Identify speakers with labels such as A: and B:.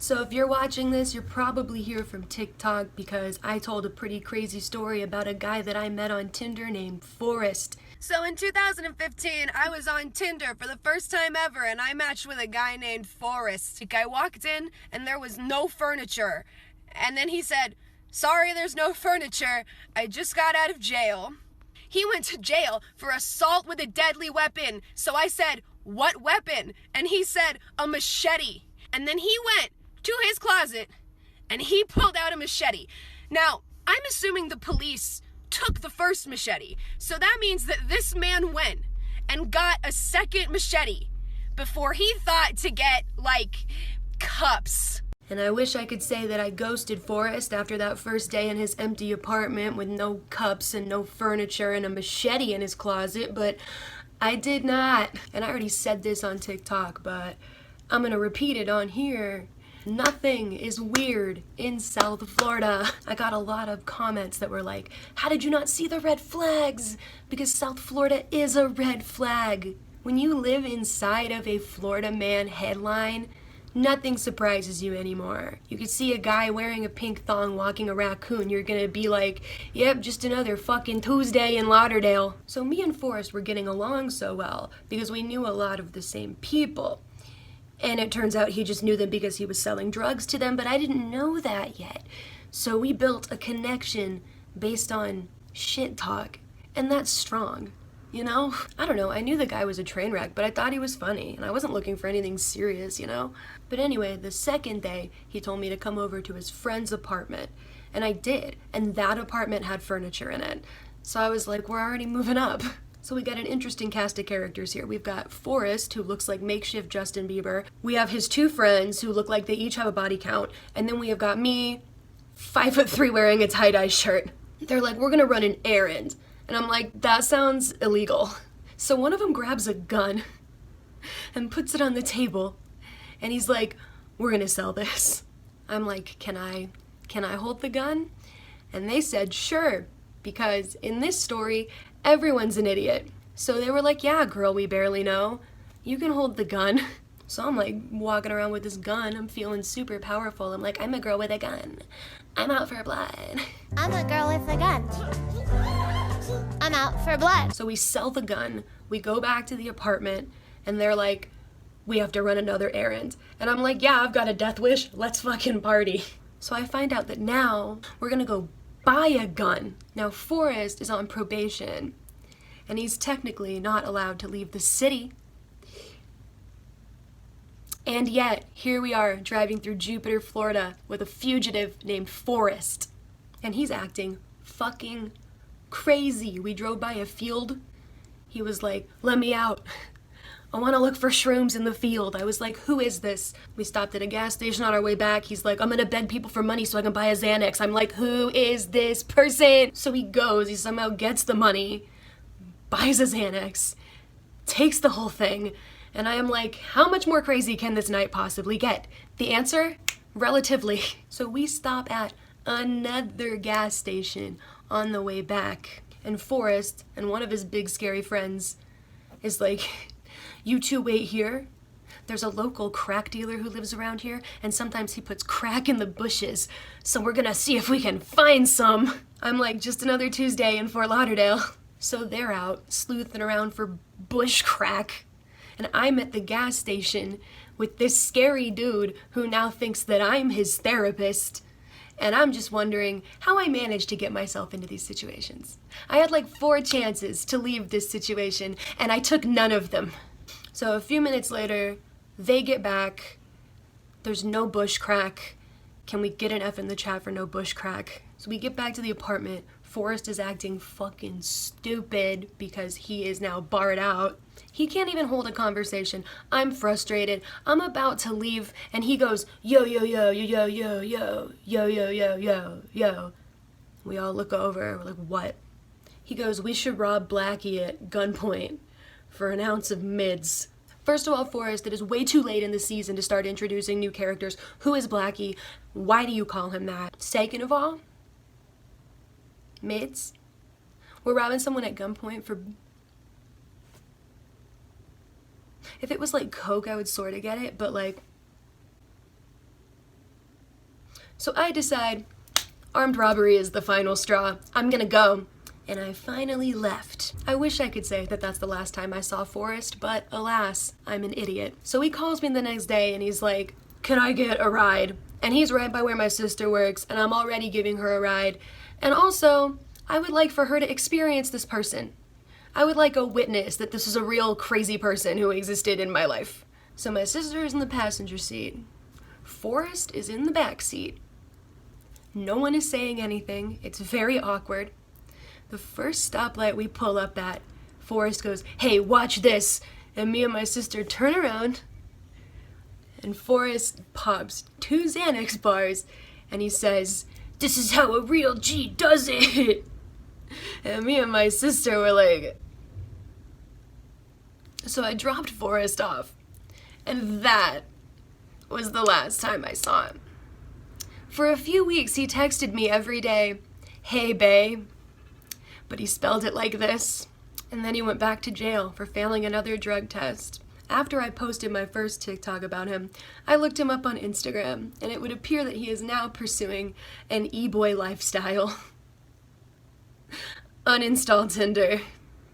A: So if you're watching this, you're probably here from TikTok because I told a pretty crazy story about a guy that I met on Tinder named Forrest. So in 2015, I was on Tinder for the first time ever, and I matched with a guy named Forrest. I walked in, and there was no furniture. And then he said, "Sorry, there's no furniture. I just got out of jail." He went to jail for assault with a deadly weapon. So I said, "What weapon?" And he said, "A machete." And then he went to his closet and he pulled out a machete. Now, I'm assuming the police took the first machete. So that means that this man went and got a second machete before he thought to get, like, cups. And I wish I could say that I ghosted Forrest after that first day in his empty apartment with no cups and no furniture and a machete in his closet, but I did not. And I already said this on TikTok, but I'm gonna repeat it on here. Nothing is weird in South Florida. I got a lot of comments that were like, "How did you not see the red flags?" Because South Florida is a red flag. When you live inside of a Florida man headline, nothing surprises you anymore. You could see a guy wearing a pink thong walking a raccoon, you're gonna be like, "Yep, just another fucking Tuesday in Lauderdale." So me and Forrest were getting along so well because we knew a lot of the same people. And it turns out he just knew them because he was selling drugs to them, but I didn't know that yet. So we built a connection based on shit talk, and that's strong, you know? I don't know, I knew the guy was a train wreck, but I thought he was funny, and I wasn't looking for anything serious, you know? But anyway, the second day, he told me to come over to his friend's apartment, and I did, and that apartment had furniture in it. So I was like, we're already moving up. So we got an interesting cast of characters here. We've got Forrest, who looks like makeshift Justin Bieber. We have his two friends, who look like they each have a body count. And then we have got me, 5'3", wearing a tie-dye shirt. They're like, "We're gonna run an errand." And I'm like, that sounds illegal. So one of them grabs a gun and puts it on the table. And he's like, "We're gonna sell this." I'm like, can I hold the gun? And they said, sure. Because in this story, everyone's an idiot. So they were like, "Yeah, girl we barely know, you can hold the gun." So I'm like walking around with this gun. I'm feeling super powerful. I'm like, I'm a girl with a gun. I'm out for blood.
B: I'm a girl with a gun. I'm out for blood.
A: So we sell the gun. We go back to the apartment and they're like, "We have to run another errand." And I'm like, "Yeah, I've got a death wish. Let's fucking party." So I find out that now we're gonna go buy a gun. Now Forrest is on probation and he's technically not allowed to leave the city. And yet, here we are driving through Jupiter, Florida with a fugitive named Forrest. And he's acting fucking crazy. We drove by a field. He was like, "Let me out. I want to look for shrooms in the field." I was like, "Who is this?" We stopped at a gas station on our way back. He's like, "I'm gonna beg people for money so I can buy a Xanax." I'm like, "Who is this person?" So he goes, he somehow gets the money, buys a Xanax, takes the whole thing, and I am like, how much more crazy can this night possibly get? The answer? Relatively. So we stop at another gas station on the way back, and Forrest and one of his big scary friends is like, "You two wait here. There's a local crack dealer who lives around here, and sometimes he puts crack in the bushes, so we're gonna see if we can find some." I'm like, just another Tuesday in Fort Lauderdale. So they're out sleuthing around for bush crack, and I'm at the gas station with this scary dude who now thinks that I'm his therapist. And I'm just wondering how I managed to get myself into these situations. I had like 4 chances to leave this situation, and I took none of them. So a few minutes later, they get back. There's no bush crack. Can we get an F in the chat for no bush crack? So we get back to the apartment. Forrest is acting fucking stupid because he is now barred out. He can't even hold a conversation. I'm frustrated. I'm about to leave, and he goes, "Yo, yo, yo, yo, yo, yo, yo, yo, yo, yo, yo, yo." We all look over. We're like, "What?" He goes, "We should rob Blackie at gunpoint for an ounce of mids." First of all, Forrest, it is way too late in the season to start introducing new characters. Who is Blackie? Why do you call him that? Second of all, mids? We're robbing someone at gunpoint for... If it was like coke, I would sort of get it, but like So I decide armed robbery is the final straw. I'm gonna go. And I finally left. I wish I could say that that's the last time I saw Forrest, but alas, I'm an idiot. So he calls me the next day and he's like, can I get a ride? And he's right by where my sister works, and I'm already giving her a ride. And also, I would like for her to experience this person. I would like a witness that this is a real crazy person who existed in my life. So my sister is in the passenger seat. Forrest is in the back seat. No one is saying anything. It's very awkward. The first stoplight we pull up at, Forrest goes, hey, watch this. And me and my sister turn around, and Forrest pops 2 Xanax bars, and he says, this is how a real G does it. And me and my sister were like, so I dropped Forrest off, and that was the last time I saw him. For a few weeks, he texted me every day, hey, bae. But he spelled it like this. And then he went back to jail for failing another drug test. After I posted my first TikTok about him, I looked him up on Instagram, and it would appear that he is now pursuing an e-boy lifestyle. Uninstall Tinder.